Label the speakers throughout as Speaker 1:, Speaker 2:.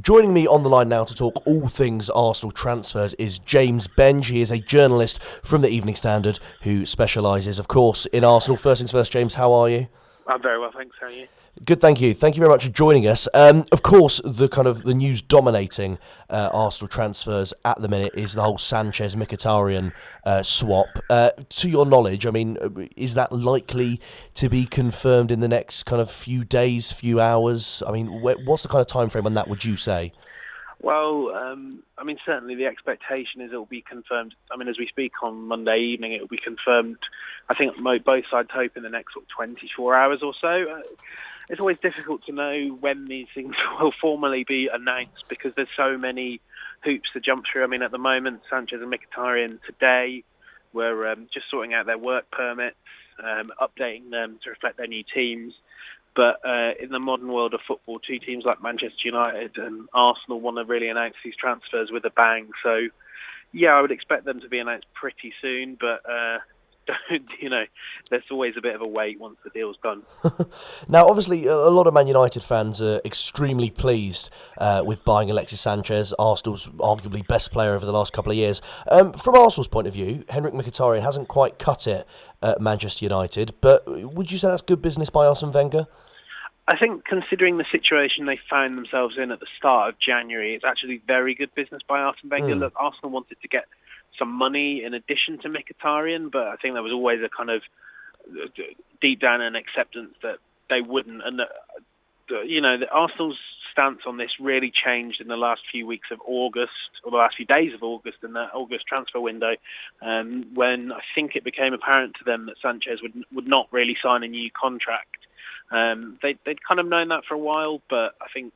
Speaker 1: Joining me on the line now to talk all things Arsenal transfers is James Benge. He is a journalist from the Evening Standard who specialises, of course, in Arsenal. First things first, James, how are you?
Speaker 2: I'm very well, thanks. How are you?
Speaker 1: Good, thank you. Thank you very much for joining us. Of course, the news dominating Arsenal transfers at the minute is the whole Sanchez Mkhitaryan swap. To your knowledge, I mean, is that likely to be confirmed in the next kind of few days, few hours? I mean, what's the kind of time frame on that? Would you say?
Speaker 2: Well, certainly the expectation is it will be confirmed. I mean, as we speak on Monday evening, it will be confirmed. I think both sides hope in the next 24 hours or so. It's always difficult to know when these things will formally be announced because there's so many hoops to jump through. I mean, at the moment, Sanchez and Mkhitaryan today were just sorting out their work permits, updating them to reflect their new teams. But in the modern world of football, two teams like Manchester United and Arsenal want to really announce these transfers with a bang. So, yeah, I would expect them to be announced pretty soon. But, there's always a bit of a wait once the deal's done.
Speaker 1: Now, obviously, a lot of Man United fans are extremely pleased with buying Alexis Sanchez, Arsenal's arguably best player over the last couple of years. From Arsenal's point of view, Emerick Mkhitaryan hasn't quite cut it at Manchester United, but would you say that's good business by Arsene Wenger?
Speaker 2: I think considering the situation they found themselves in at the start of January, it's actually very good business by Arsene Wenger. Look, Arsenal wanted to get some money in addition to Mkhitaryan, but I think there was always a kind of deep down an acceptance that they wouldn't. And, the Arsenal's stance on this really changed in the last few weeks of August, or the last few days of August, in that August transfer window, when I think it became apparent to them that Sanchez would not really sign a new contract. They'd kind of known that for a while, but I think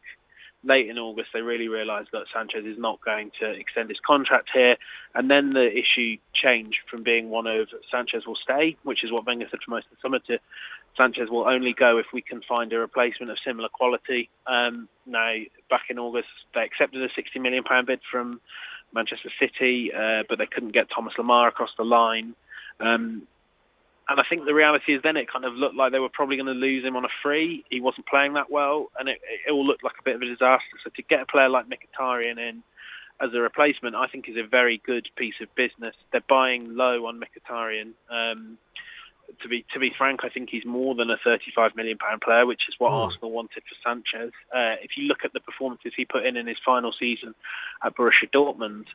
Speaker 2: late in August they really realised that Sanchez is not going to extend his contract here. And then the issue changed from being one of Sanchez will stay, which is what Wenger said for most of the summer, to Sanchez will only go if we can find a replacement of similar quality. Now, back in August, they accepted a £60 million bid from Manchester City, but they couldn't get Thomas Lamar across the line. And I think the reality is then it kind of looked like they were probably going to lose him on a free. He wasn't playing that well, and it all looked like a bit of a disaster. So to get a player like Mkhitaryan in as a replacement, I think is a very good piece of business. They're buying low on Mkhitaryan. To be frank, I think he's more than a £35 million player, which is what Arsenal wanted for Sanchez. If you look at the performances he put in his final season at Borussia Dortmund,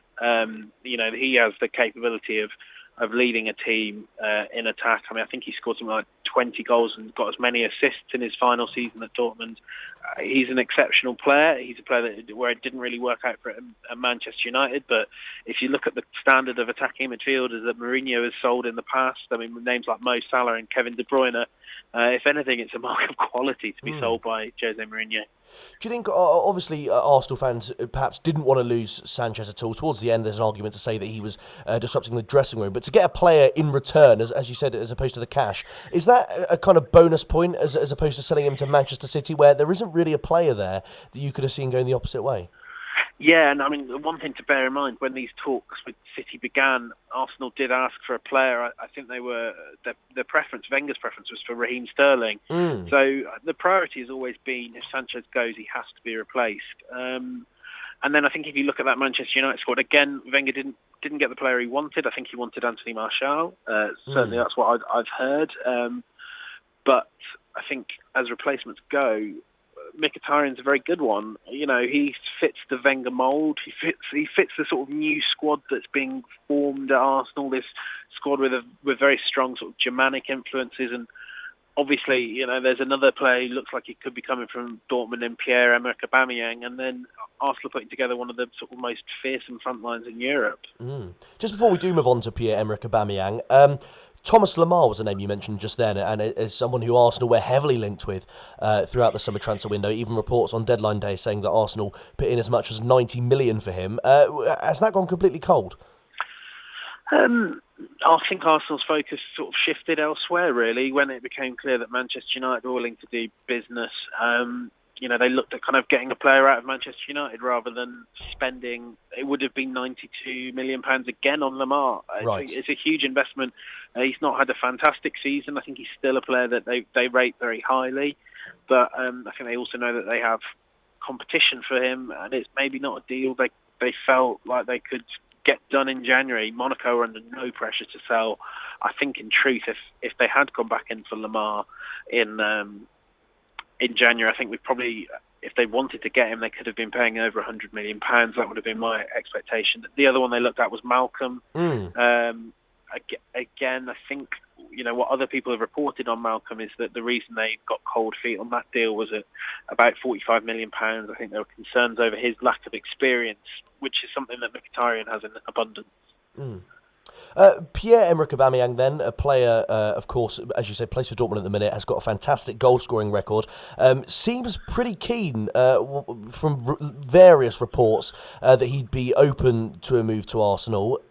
Speaker 2: he has the capability of leading a team in attack. I mean, I think he scored something like 20 goals and got as many assists in his final season at Dortmund. He's an exceptional player. He's a player where it didn't really work out for him at Manchester United. But if you look at the standard of attacking midfielders that Mourinho has sold in the past, I mean, names like Mo Salah and Kevin De Bruyne, if anything, it's a mark of quality to be sold by Jose Mourinho.
Speaker 1: Do you think, obviously, Arsenal fans perhaps didn't want to lose Sanchez at all? Towards the end, there's an argument to say that he was disrupting the dressing room. But to get a player in return, as you said, as opposed to the cash, is that a kind of bonus point as opposed to selling him to Manchester City, where there isn't really a player there that you could have seen going the opposite way?
Speaker 2: Yeah, and I mean, one thing to bear in mind, when these talks with City began, Arsenal did ask for a player. I think their preference, Wenger's preference, was for Raheem Sterling. So the priority has always been, if Sanchez goes, he has to be replaced. And then I think if you look at that Manchester United squad, again, Wenger didn't get the player he wanted. I think he wanted Anthony Martial. Certainly that's what I've heard. But I think as replacements go, Mkhitaryan's a very good one. He fits the Wenger mould. He fits the sort of new squad that's being formed at Arsenal. This squad with very strong sort of Germanic influences, and obviously, there's another player who looks like he could be coming from Dortmund in Pierre, Emerick, Aubameyang, and then Arsenal putting together one of the sort of most fearsome front lines in Europe.
Speaker 1: Just before we do move on to Pierre, Emerick, Aubameyang, Thomas Lamar was a name you mentioned just then, and as someone who Arsenal were heavily linked with throughout the summer transfer window. Even reports on deadline day saying that Arsenal put in as much as 90 million for him. Has that gone completely cold?
Speaker 2: I think Arsenal's focus sort of shifted elsewhere, really, when it became clear that Manchester United were willing to do business. They looked at kind of getting a player out of Manchester United rather than spending. It would have been £92 million again on Lamar.
Speaker 1: Right.
Speaker 2: It's a huge investment. He's not had a fantastic season. I think he's still a player that they rate very highly. But I think they also know that they have competition for him, and it's maybe not a deal they felt like they could get done in January. Monaco are under no pressure to sell. I think in truth, if they had gone back in for Lamar in January, I think we probably, if they wanted to get him, they could have been paying over £100 million. That would have been my expectation. The other one they looked at was Malcolm. Again, I think, what other people have reported on Malcolm is that the reason they got cold feet on that deal was at about £45 million. I think there were concerns over his lack of experience, which is something that Mkhitaryan has in abundance.
Speaker 1: Pierre-Emerick Aubameyang then, a player, of course, as you say, plays for Dortmund at the minute, has got a fantastic goal-scoring record. Seems pretty keen, from various reports, that he'd be open to a move to Arsenal.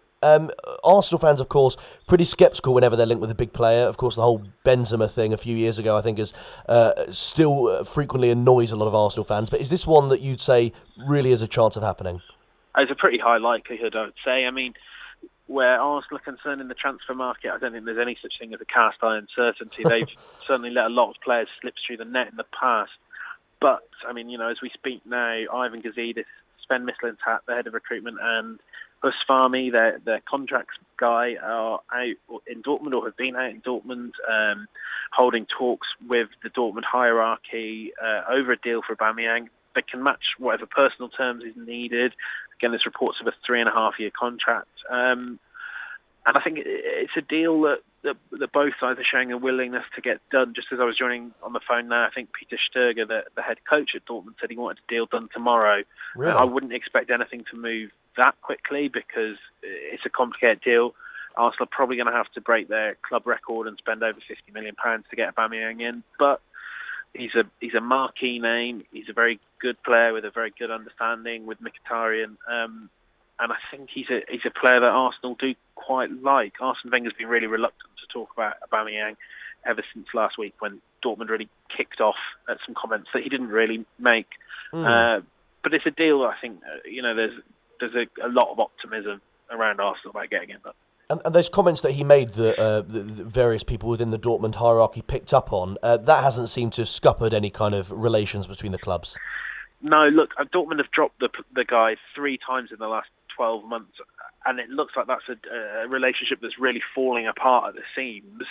Speaker 1: Arsenal fans, of course, pretty sceptical whenever they're linked with a big player. Of course, the whole Benzema thing a few years ago, I think, is still frequently annoys a lot of Arsenal fans. But is this one that you'd say really has a chance of happening?
Speaker 2: There's a pretty high likelihood, I would say. I mean, where Arsenal are concerned in the transfer market, I don't think there's any such thing as a cast iron certainty. They've certainly let a lot of players slip through the net in the past. But, I mean, as we speak now, Ivan Gazidis, Sven Mislintat, the head of recruitment, and Hus Fahmy, their contracts guy, are out in Dortmund or have been out in Dortmund, holding talks with the Dortmund hierarchy over a deal for Aubameyang. They can match whatever personal terms is needed. Again, there's reports of a 3.5-year contract. And I think it's a deal that both sides are showing a willingness to get done. Just as I was joining on the phone now, I think Peter Stöger, the head coach at Dortmund, said he wanted a deal done tomorrow.
Speaker 1: Really?
Speaker 2: I wouldn't expect anything to move that quickly because it's a complicated deal. Arsenal are probably going to have to break their club record and spend over £50 million to get Aubameyang in. But he's a marquee name. He's a very good player with a very good understanding with Mkhitaryan. And I think he's a player that Arsenal do quite like. Arsene Wenger's been really reluctant to talk about Aubameyang ever since last week when Dortmund really kicked off at some comments that he didn't really make. But it's a deal that I think, there's a lot of optimism around Arsenal about getting it done.
Speaker 1: And those comments that he made that the various people within the Dortmund hierarchy picked up on, that hasn't seemed to have scuppered any kind of relations between the clubs.
Speaker 2: No, look, Dortmund have dropped the guy 3 times in the last 12 months, and it looks like that's a relationship that's really falling apart at the seams.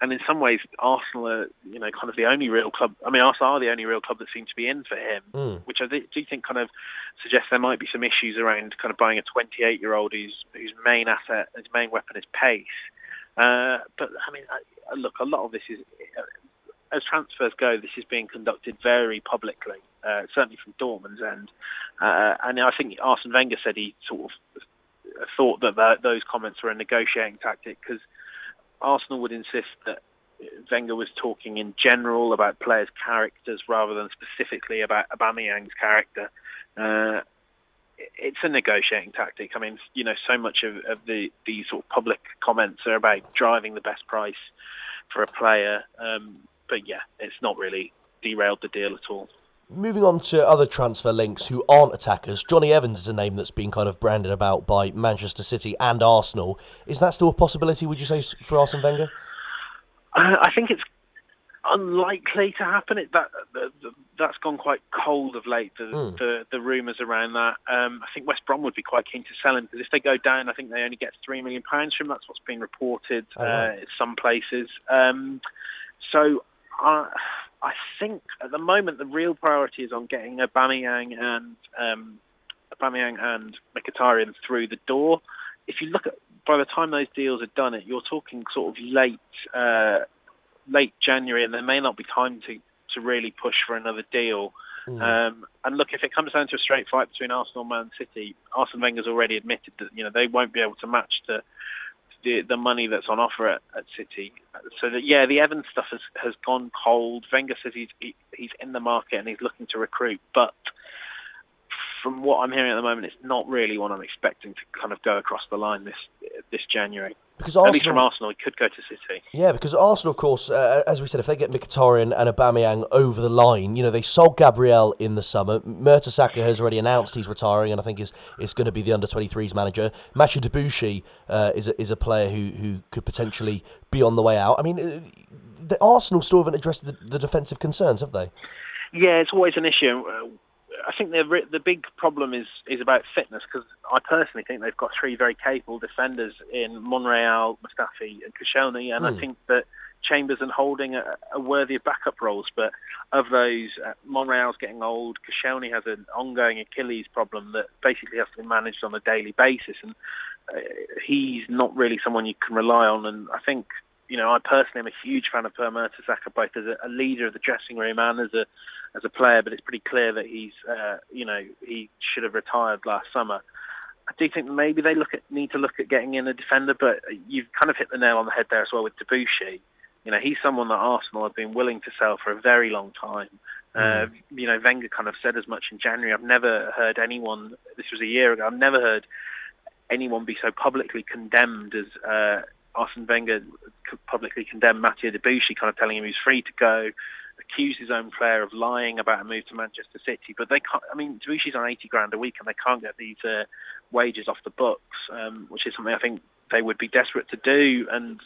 Speaker 2: And in some ways, Arsenal are, kind of the only real club. I mean, Arsenal are the only real club that seem to be in for him, which I do think kind of suggests there might be some issues around kind of buying a 28-year-old whose main asset, his main weapon is pace. But I mean, look, a lot of this is, as transfers go, this is being conducted very publicly, certainly from Dortmund's end. And I think Arsene Wenger said he sort of thought that those comments were a negotiating tactic because Arsenal would insist that Wenger was talking in general about players' characters rather than specifically about Aubameyang's character. It's a negotiating tactic. I mean, so much of these sort of public comments are about driving the best price for a player. But yeah, it's not really derailed the deal at all.
Speaker 1: Moving on to other transfer links who aren't attackers, Johnny Evans is a name that's been kind of branded about by Manchester City and Arsenal. Is that still a possibility, would you say, for Arsene Wenger?
Speaker 2: I think it's unlikely to happen. That's gone quite cold of late, the rumours around that. I think West Brom would be quite keen to sell him because if they go down, I think they only get £3 million from him. That's what's been reported in some places. So I think at the moment the real priority is on getting Aubameyang and Mkhitaryan through the door. If you look at, by the time those deals are done, you're talking sort of late January, and there may not be time to really push for another deal. And look, if it comes down to a straight fight between Arsenal and Man City, Arsene Wenger's already admitted that they won't be able to match the money that's on offer at City. So that the Evans stuff has gone cold. Wenger says he's in the market and he's looking to recruit, but from what I'm hearing at the moment, it's not really what I'm expecting to kind of go across the line this January. Because Arsenal, at least from Arsenal, he could go to City.
Speaker 1: Yeah, because Arsenal, of course, as we said, if they get Mkhitaryan and Aubameyang over the line, they sold Gabriel in the summer. Mertesacker has already announced he's retiring, and I think is going to be the under-23s manager. Mathieu Debuchy is a player who could potentially be on the way out. I mean, the Arsenal still haven't addressed the defensive concerns, have they?
Speaker 2: Yeah, it's always an issue. I think the big problem is about fitness, because I personally think they've got three very capable defenders in Monreal, Mustafi and Koscielny, and I think that Chambers and Holding are worthy of backup roles. But of those, Monreal's getting old, Koscielny has an ongoing Achilles problem that basically has to be managed on a daily basis, and he's not really someone you can rely on. And I think, I personally am a huge fan of Per Mertesacker, both as a leader of the dressing room and as a player, but it's pretty clear that he's, he should have retired last summer. I do think maybe they need to look at getting in a defender, but you've kind of hit the nail on the head there as well with Debuchy. He's someone that Arsenal have been willing to sell for a very long time. Wenger kind of said as much in January. I've never heard anyone, this was a year ago, I've never heard anyone be so publicly condemned as Arsene Wenger publicly condemned Mathieu Debuchy, kind of telling him he's free to go, accused his own player of lying about a move to Manchester City. But they can't, Debuchy's on 80 grand a week and they can't get these wages off the books, which is something I think they would be desperate to do. And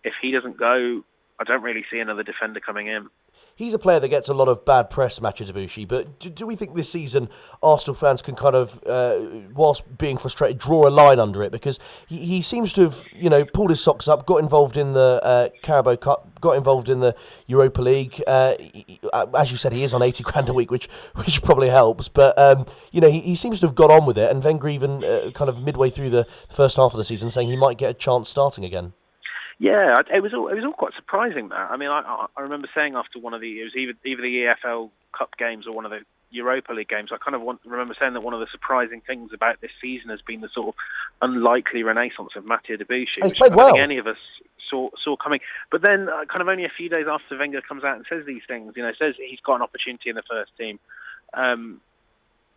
Speaker 2: if he doesn't go, I don't really see another defender coming in.
Speaker 1: He's a player that gets a lot of bad press, Mathieu Debuchy, but do we think this season Arsenal fans can kind of, whilst being frustrated, draw a line under it? Because he seems to have, pulled his socks up, got involved in the Carabao Cup, got involved in the Europa League. As you said, he is on 80 grand a week, which probably helps. But, he seems to have got on with it, and Wenger even kind of midway through the first half of the season saying he might get a chance starting again.
Speaker 2: Yeah, it was all quite surprising, that. I remember saying after one of it was either the EFL Cup games or one of the Europa League games, I kind of remember saying that one of the surprising things about this season has been the sort of unlikely renaissance of Mathieu Debuchy, which I don't think any of us saw coming. But then, kind of only a few days after Wenger comes out and says these things, says he's got an opportunity in the first team.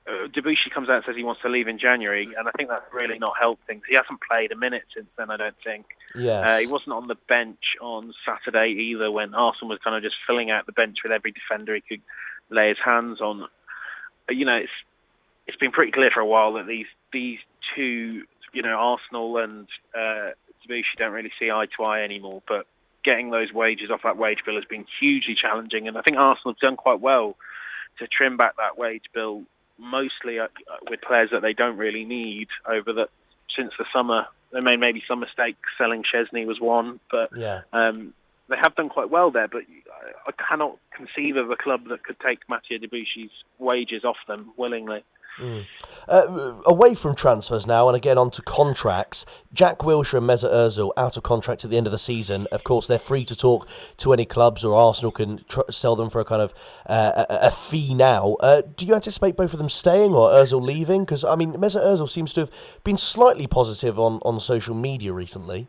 Speaker 2: Debuchy comes out and says he wants to leave in January, and I think that's really not helped things. He hasn't played a minute since then, I don't think.
Speaker 1: Yes.
Speaker 2: He wasn't on the bench on Saturday either, when Arsenal was kind of just filling out the bench with every defender he could lay his hands on. It's been pretty clear for a while that these two, Arsenal and Debuchy don't really see eye to eye anymore, but getting those wages off that wage bill has been hugely challenging, and I think Arsenal have done quite well to trim back that wage bill, mostly with players that they don't really need since the summer. They made maybe some mistakes. Selling Szczesny was one, but they have done quite well there. But I cannot conceive of a club that could take Mathieu Debuchy's wages off them willingly.
Speaker 1: Away from transfers now, and again onto contracts. Jack Wilshere and Mesut Ozil out of contract at the end of the season. Of course, they're free to talk to any clubs, or Arsenal can sell them for a kind of a fee now. Do you anticipate both of them staying or Ozil leaving? Because Mesut Ozil seems to have been slightly positive on social media recently.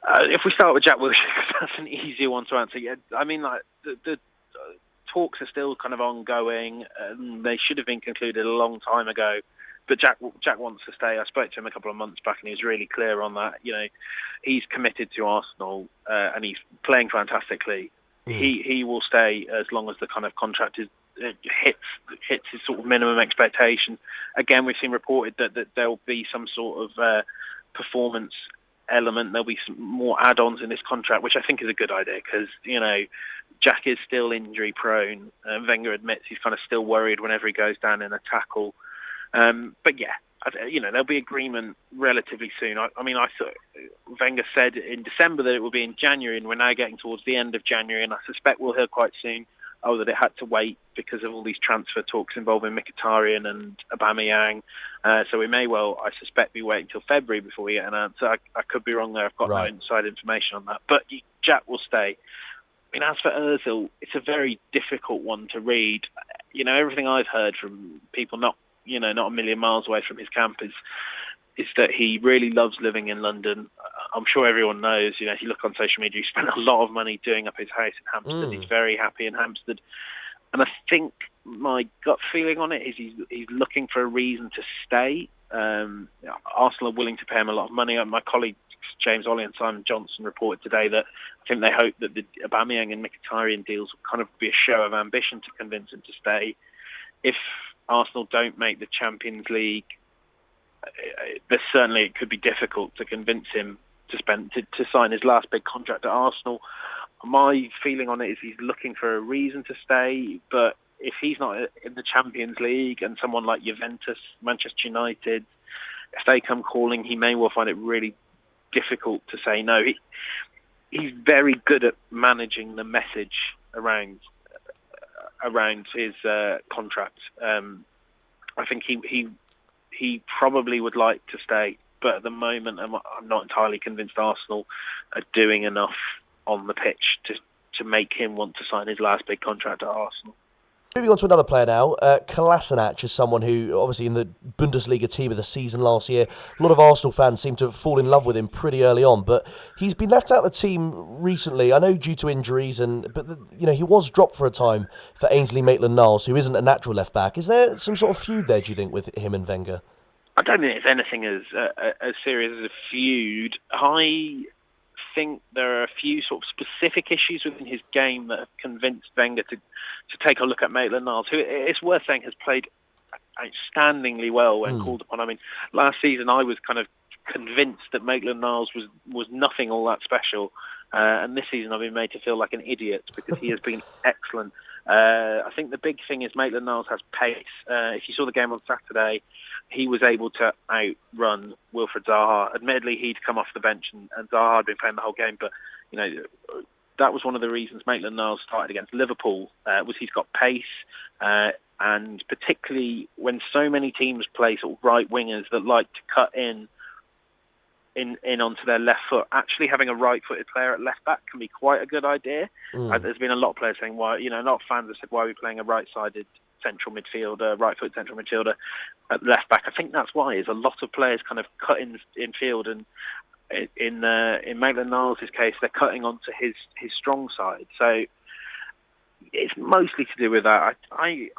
Speaker 2: If we start with Jack Wilshere, because that's an easier one to answer. Yeah, the talks are still kind of ongoing. They should have been concluded a long time ago. But Jack wants to stay. I spoke to him a couple of months back, and he was really clear on that. He's committed to Arsenal, and he's playing fantastically. He will stay as long as the kind of contract hits his sort of minimum expectation. Again, we've seen reported that there'll be some sort of performance element. There'll be some more add-ons in this contract, which I think is a good idea, because Jack is still injury prone. Wenger admits he's kind of still worried whenever he goes down in a tackle. But yeah, there'll be agreement relatively soon. I thought Wenger said in December that it will be in January, and we're now getting towards the end of January, and I suspect we'll hear quite soon that it had to wait because of all these transfer talks involving Mkhitaryan and Aubameyang. So we may well, I suspect, be waiting till February before we get an answer. I could be wrong there. I've got no inside information on that. But Jack will stay. As for Ozil, it's a very difficult one to read. Everything I've heard from people not a million miles away from his camp is that he really loves living in London. I'm sure everyone knows, if you look on social media, he spent a lot of money doing up his house in Hampstead. He's very happy in Hampstead. And I think my gut feeling on it is he's looking for a reason to stay. Arsenal are willing to pay him a lot of money. My colleague James Ollie and Simon Johnson reported today that I think they hope that the Aubameyang and Mkhitaryan deals will kind of be a show of ambition to convince him to stay. If Arsenal don't make the Champions League, it could be difficult to convince him to sign his last big contract at Arsenal. My feeling on it is he's looking for a reason to stay, but if he's not in the Champions League and someone like Juventus, Manchester United, if they come calling, he may well find it really difficult to say no. He's very good at managing the message around his contract. I think he probably would like to stay, but at the moment I'm not entirely convinced Arsenal are doing enough on the pitch to make him want to sign his last big contract at Arsenal.
Speaker 1: Moving on to another player now, Kolasinac is someone who, obviously in the Bundesliga team of the season last year, a lot of Arsenal fans seem to have fallen in love with him pretty early on, but he's been left out of the team recently, I know due to injuries, but he was dropped for a time for Ainsley Maitland-Niles, who isn't a natural left-back. Is there some sort of feud there, do you think, with him and Wenger?
Speaker 2: I don't think it's anything as serious as a feud. I think there are a few sort of specific issues within his game that have convinced Wenger to take a look at Maitland-Niles, who, it's worth saying, has played outstandingly well when called upon. I mean, last season I was kind of convinced that Maitland-Niles was nothing all that special, and this season I've been made to feel like an idiot because he has been excellent. I think the big thing is Maitland-Niles has pace. If you saw the game on Saturday, he was able to outrun Wilfried Zaha. Admittedly, he'd come off the bench and Zaha had been playing the whole game, but that was one of the reasons Maitland-Niles started against Liverpool, was he's got pace, and particularly when so many teams play sort of right wingers that like to cut in onto their left foot, actually having a right-footed player at left back can be quite a good idea. There's been a lot of players saying, why, a lot of fans have said, why are we playing a right-sided central midfielder, right-footed central midfielder at left back? I think that's why, is a lot of players kind of cut in field, and in Maitland-Niles' case, they're cutting onto his strong side. So it's mostly to do with that. I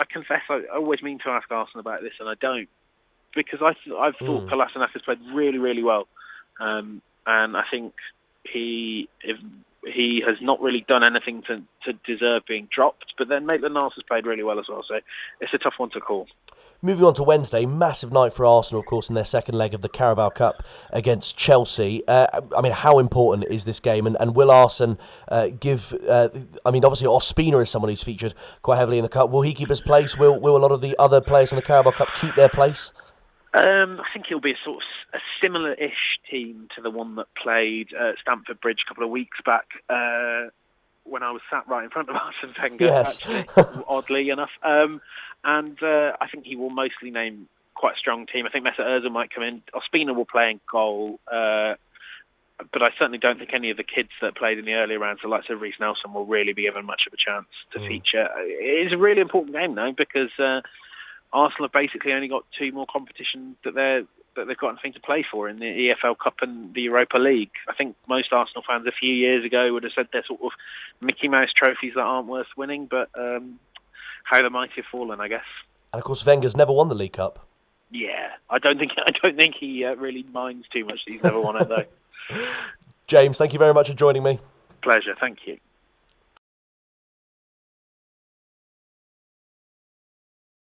Speaker 2: confess I always mean to ask Arsenal about this, and I don't, because I've thought Kolasinac has played really, really well, and I think he has not really done anything to deserve being dropped. But then Maitland-Niles has played really well as well, so it's a tough one to call.
Speaker 1: Moving on to Wednesday, massive night for Arsenal, of course, in their second leg of the Carabao Cup against Chelsea. How important is this game? And will Arsene give... obviously Ospina is someone who's featured quite heavily in the Cup. Will he keep his place? Will a lot of the other players in the Carabao Cup keep their place?
Speaker 2: I think he'll be a sort of a similar-ish team to the one that played at Stamford Bridge a couple of weeks back, when I was sat right in front of Arsene Wenger,
Speaker 1: yes.
Speaker 2: Actually, oddly enough. And I think he will mostly name quite a strong team. I think Mesut Ozil might come in. Ospina will play in goal. But I certainly don't think any of the kids that played in the earlier rounds, the likes of Reece Nelson, will really be given much of a chance to feature. It is a really important game, though, because Arsenal have basically only got two more competitions that they've got anything to play for in the EFL Cup and the Europa League. I think most Arsenal fans a few years ago would have said they're sort of Mickey Mouse trophies that aren't worth winning, but how the mighty have fallen, I guess. And
Speaker 1: of course, Wenger's never won the League Cup.
Speaker 2: Yeah, I don't think he really minds too much that he's never won it, though.
Speaker 1: James, thank you very much for joining me.
Speaker 2: Pleasure, thank you.